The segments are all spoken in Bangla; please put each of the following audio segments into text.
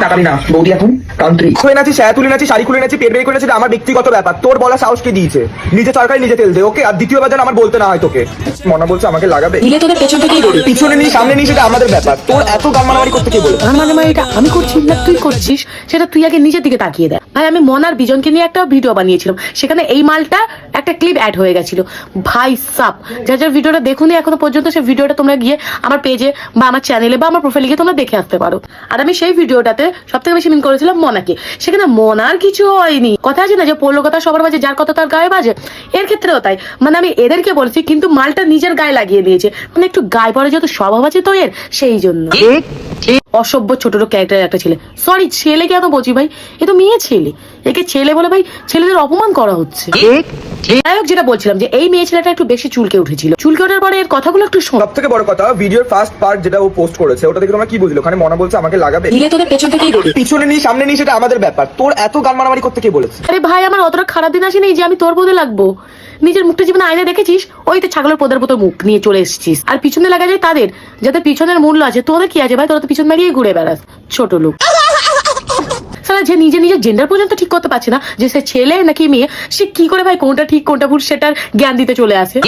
টাকারি না বৌদি এখন কান্ট্রি খুলে নাচি, ছায়া তুলে নাচি, শাড়ি খুলে নাচি, পেট বের করে নাচি, আমার ব্যক্তিগত ব্যাপার। তোর বলা সাহসকে দিয়েছে, নিজে তরকারি নিজে তেল দে, ওকে? আর দ্বিতীয়বার যেন আমার বলতে না হয় তোকে। মনা বলছে আমাকে লাগাবে, দিলে তোদের পেছন থেকেই বলি। পিছনে নিয়ে সামনে নিয়ে সেটা আমাদের ব্যাপার। তোর এত গান মারামারি করতে কে বলে? মানে এটা আমি করছি না তুই করছিস, সেটা তুই আগে নিজের দিকে তাকিয়ে দেয়। ভাই আমি মনার বিজনকে নিয়ে একটা ভিডিও বানিয়েছিলাম, সেখানে এই মালটা একটা ক্লিপ অ্যাড হয়ে গেছিল। ভাই সাপ, যার ভিডিওটা দেখুনি এখনো পর্যন্ত, সেই ভিডিওটা তোমরা গিয়ে আমার পেজে বা আমার চ্যানেলে বা আমার প্রোফাইলে গিয়ে তোমরা দেখে আসতে পারো। আর আমি সেই ভিডিওটাতে সব থেকে বেশি মিন করেছিলাম মনাকে। সেখানে মনার কিছু হয়নি। কথা আছে না যে পড়লো কথা সবার মাঝে, যার কথা তার গায়ে বাজে। এর ক্ষেত্রেও তাই, মানে আমি এদেরকে বলছি কিন্তু মালটা নিজের গায়ে লাগিয়ে দিয়েছে। মানে একটু গায়ে পড়ে যত স্বভাব আছে তো এর, সেই জন্য। অসভ্য ছোট লোক ক্যারেক্টার একটা ছেলে, সরি ছেলে কেন বলছি ভাই, এ তো মেয়ে ছেলে, একে ছেলে বলে ভাই ছেলেদের অপমান করা হচ্ছে। যাই হোক, যেটা বলছিলাম যে এই মেয়ে ছেলেটা একটু বেশি চুলকে উঠেছিল, চুলকে ওঠার পরে এর কথাগুলো একটু শোন। সব থেকে বড় কথা, ভিডিওর ফার্স্ট পার্ট যেটা ও পোস্ট করেছে ওটা দেখে তোমরা কি বুঝলে? ওখানে মনা বলছে আমাকে লাগাবে, দিলে তোদের পেছন থেকেই বলি। পিছনে নিয়ে সামনে নিয়ে সেটা আমাদের ব্যাপার। তোর এত গান মারামারি করতে কে বলেছে? আরে ভাই আমার অতটা খারাপ দিন আসেনি যে আমি তোর পদে লাগবো। নিজের মুখটা জীবনে আয়না দেখেছিস, ওই তো ছাগলের পদের মতো মুখ নিয়ে চলে এসেছিস। আর পিছনে লাগা যায় তাদের, যাদের পিছনের মূল্য আছে। তোদের কি আছে ভাই, তোরা তো পিছন মারিয়ে ঘুরে বেড়াস, ছোট লোক। সারা যে নিজে নিজের জেন্ডার পর্যন্ত ঠিক করতে পারছে না, যে সে ছেলে নাকি মেয়ে, সে কি করে ভাই কোনটা ঠিক কোনটা ভুল সেটার জ্ঞান দিতে চলে আসে।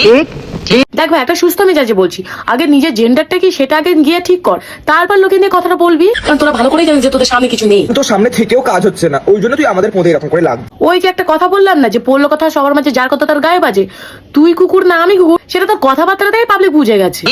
দেখ ভাই, একটা সুস্থ মেজাজে বলছি, আগে নিজের জেন্ডারটা কি সেটা আগে গিয়ে ঠিক কর, তারপর লোকে নিয়ে কথাটা বলবি। কারণ তোরা ভালো করেই জানিস যে তোদের সামনে কিছু নেই। তোর সামনে থেকেও কাজ হচ্ছে না, ওই জন্য তুই আমাদের পদে এরকম করে লাগ। ওই যে একটা কথা বললাম না যে পড়লো কথা সবার মাঝে, যার কথা তার গায়ে বাজে। তুই কুকুর না আমি কুকুর, সেটা তো কথাবার্তাতেই পাবলিক বুঝে গেছে।